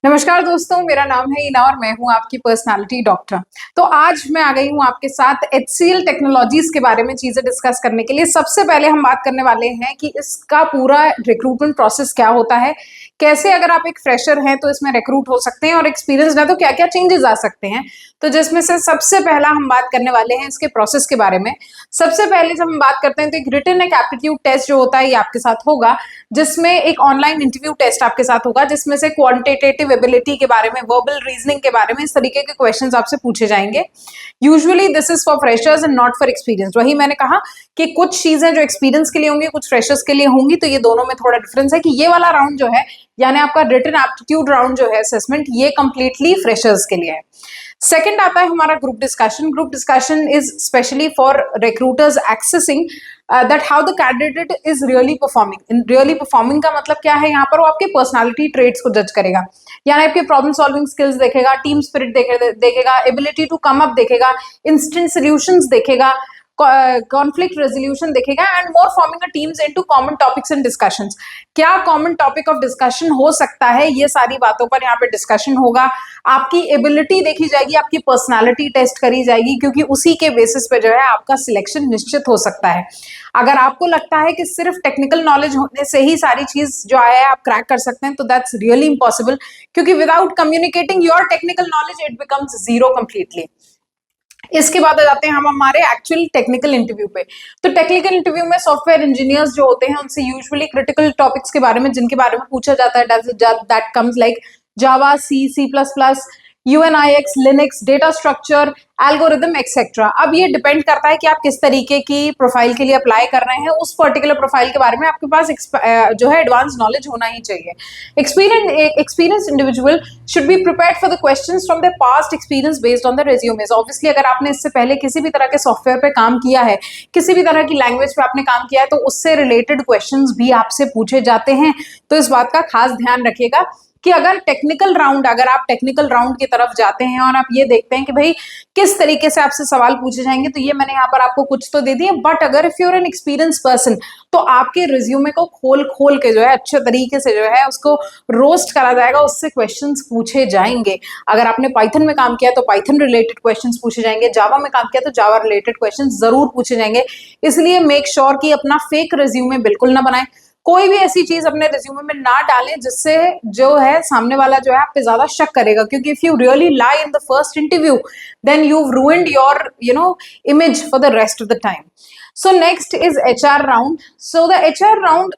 नमस्कार दोस्तों, मेरा नाम है ईना और मैं हूं आपकी पर्सनालिटी डॉक्टर। तो आज मैं आ गई हूं आपके साथ HCL टेक्नोलॉजीज के बारे में चीजें डिस्कस करने के लिए। सबसे पहले हम बात करने वाले हैं कि इसका पूरा रिक्रूटमेंट प्रोसेस क्या होता है, कैसे अगर आप एक फ्रेशर हैं तो इसमें रिक्रूट हो सकते हैं और एक्सपीरियंस है तो क्या क्या चेंजेस आ सकते हैं। तो जिसमें से सबसे पहला हम बात करने वाले हैं इसके प्रोसेस के बारे में। सबसे पहले जब हम बात करते हैं तो एक रिटन एक एप्टीट्यूड टेस्ट जो होता है ये आपके साथ होगा, जिसमें एक ऑनलाइन इंटरव्यू टेस्ट आपके साथ होगा, जिसमें से क्वांटिटेटिव एबिलिटी के बारे में, वर्बल रीजनिंग के बारे में, इस तरीके के क्वेश्चंस आपसे पूछे जाएंगे। Usually this is for freshers and not for experience. वही मैंने कहा कि कुछ चीजें जो एक्सपीरियंस के लिए होंगी, कुछ फ्रेशर्स के लिए होंगी, तो ये दोनों में थोड़ा डिफरेंस है कि ये वाला राउंड जो है यानी आपका रिटन एप्टीट्यूड राउंड जो है असेसमेंट, ये कंप्लीटली फ्रेशर्स के लिए है। सेकंड आता है हमारा group discussion. Group discussion is specially for recruiters accessing that how the candidate is really performing. Really performing का मतलब क्या है, यहाँ पर वो आपके पर्सनालिटी ट्रेट्स को जज करेगा, यानी आपके प्रॉब्लम सॉल्विंग स्किल्स देखेगा, टीम स्पिरिट देखेगा, एबिलिटी टू कम अप देखेगा, इंस्टेंट सॉल्यूशंस देखेगा, कॉन्फ्लिक्ट रेजोल्यूशन देखेगा and more forming a teams into common topics and discussions. क्या कॉमन टॉपिक ऑफ डिस्कशन हो सकता है, ये सारी बातों पर यहाँ पे डिस्कशन होगा। आपकी एबिलिटी देखी जाएगी, आपकी पर्सनालिटी टेस्ट करी जाएगी, क्योंकि उसी के बेसिस पे जो है आपका सिलेक्शन निश्चित हो सकता है। अगर आपको लगता है कि सिर्फ टेक्निकल नॉलेज होने से ही सारी चीज जो है आप क्रैक कर सकते हैं, तो दैट्स रियली इम्पॉसिबल, क्योंकि without communicating your technical knowledge it becomes zero completely. इसके बाद आ जाते हैं हम हमारे एक्चुअल टेक्निकल इंटरव्यू पे। तो टेक्निकल इंटरव्यू में सॉफ्टवेयर इंजीनियर्स जो होते हैं उनसे यूजुअली क्रिटिकल टॉपिक्स के बारे में, जिनके बारे में पूछा जाता है, that comes like Java, C plus plus, UNIX, Linux, data structure, algorithm etcetera. अब ये डिपेंड करता है कि आप किस तरीके की प्रोफाइल के लिए अप्लाई कर रहे हैं। उस पर्टिकुलर प्रोफाइल के बारे में आपके पास जो है एडवांस नॉलेज होना ही चाहिए। Experience individual should be prepared for the questions from the past experience based on the resumes. Obviously अगर आपने इससे पहले किसी भी तरह के सॉफ्टवेयर पे काम किया है, किसी भी तरह की लैंग्वेज पे आपने काम किया है, तो उससे रिलेटेड क्वेश्चंस भी आपसे पूछे जाते हैं। तो इस बात का खास ध्यान रखिएगा कि अगर आप टेक्निकल राउंड की तरफ जाते हैं और आप ये देखते हैं कि भाई किस तरीके से आपसे सवाल पूछे जाएंगे, तो ये मैंने यहाँ पर आपको कुछ तो दे दिए। बट अगर if you're an experience person, तो आपके रिज्यूमे को खोल के जो है अच्छे तरीके से जो है उसको रोस्ट करा जाएगा, उससे क्वेश्चंस पूछे जाएंगे। अगर आपने पाइथन में काम किया तो पाइथन रिलेटेड क्वेश्चंस पूछे जाएंगे, जावा में काम किया तो जावा रिलेटेड क्वेश्चंस जरूर पूछे जाएंगे। इसलिए मेक श्योर कि अपना फेक रिज्यूमे बिल्कुल ना बनाएं। कोई भी ऐसी चीज अपने रिज्यूमे में ना डालें जिससे जो है सामने वाला जो है आप पे ज्यादा शक करेगा, क्योंकि if you really lie in the first interview then you've ruined your image for the rest of the time. So next is HR round. So the HR round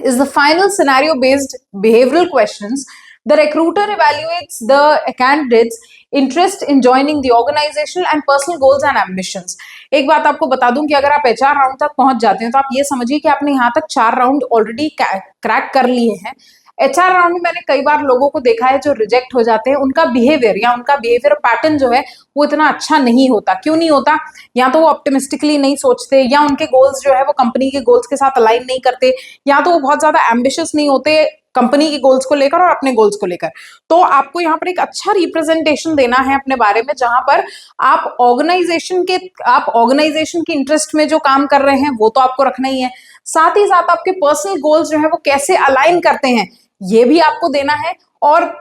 is the final scenario based behavioral questions. The recruiter evaluates the candidates interest in joining the organization and personal goals and ambitions. एक बात आपको बता दूं कि अगर आप HR round तक पहुंच जाते हैं तो आप ये समझिए कि आपने यहाँ तक 4 राउंड ऑलरेडी क्रैक कर लिए हैं। HR राउंड में मैंने कई बार लोगों को देखा है जो रिजेक्ट हो जाते हैं, उनका बिहेवियर पैटर्न जो है वो इतना अच्छा नहीं होता। क्यों नहीं होता? या तो वो ऑप्टिमिस्टिकली नहीं सोचते, या उनके गोल्स जो है वो कंपनी के गोल्स के साथ अलाइन नहीं करते, या तो वो बहुत ज्यादा एम्बिशियस नहीं होते कंपनी के गोल्स को लेकर और अपने गोल्स को लेकर। तो आपको यहाँ पर एक अच्छा रिप्रेजेंटेशन देना है अपने बारे में, जहां पर आप ऑर्गेनाइजेशन की इंटरेस्ट में जो काम कर रहे हैं वो तो आपको रखना ही है, साथ ही साथ आपके पर्सनल गोल्स जो है वो कैसे अलाइन करते हैं ये भी आपको देना है, और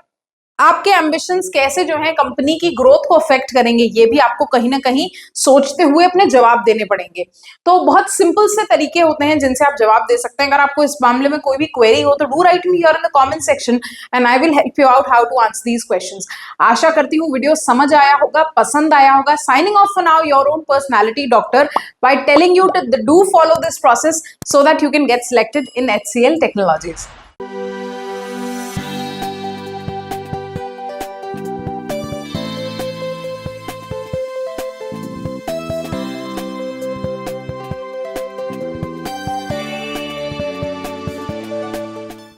आपके एम्बिशंस कैसे जो है कंपनी की ग्रोथ को अफेक्ट करेंगे ये भी आपको कहीं ना कहीं सोचते हुए अपने जवाब देने पड़ेंगे। तो बहुत सिंपल से तरीके होते हैं जिनसे आप जवाब दे सकते हैं। अगर आपको इस मामले में कोई भी क्वेरी हो तो do write me here in the comment section and I will help you out how to answer these questions. आशा करती हूँ वीडियो समझ आया होगा, पसंद आया होगा। Signing off for now, your own personality doctor, bye telling you to do follow this process so that you can get selected in HCL Technologies.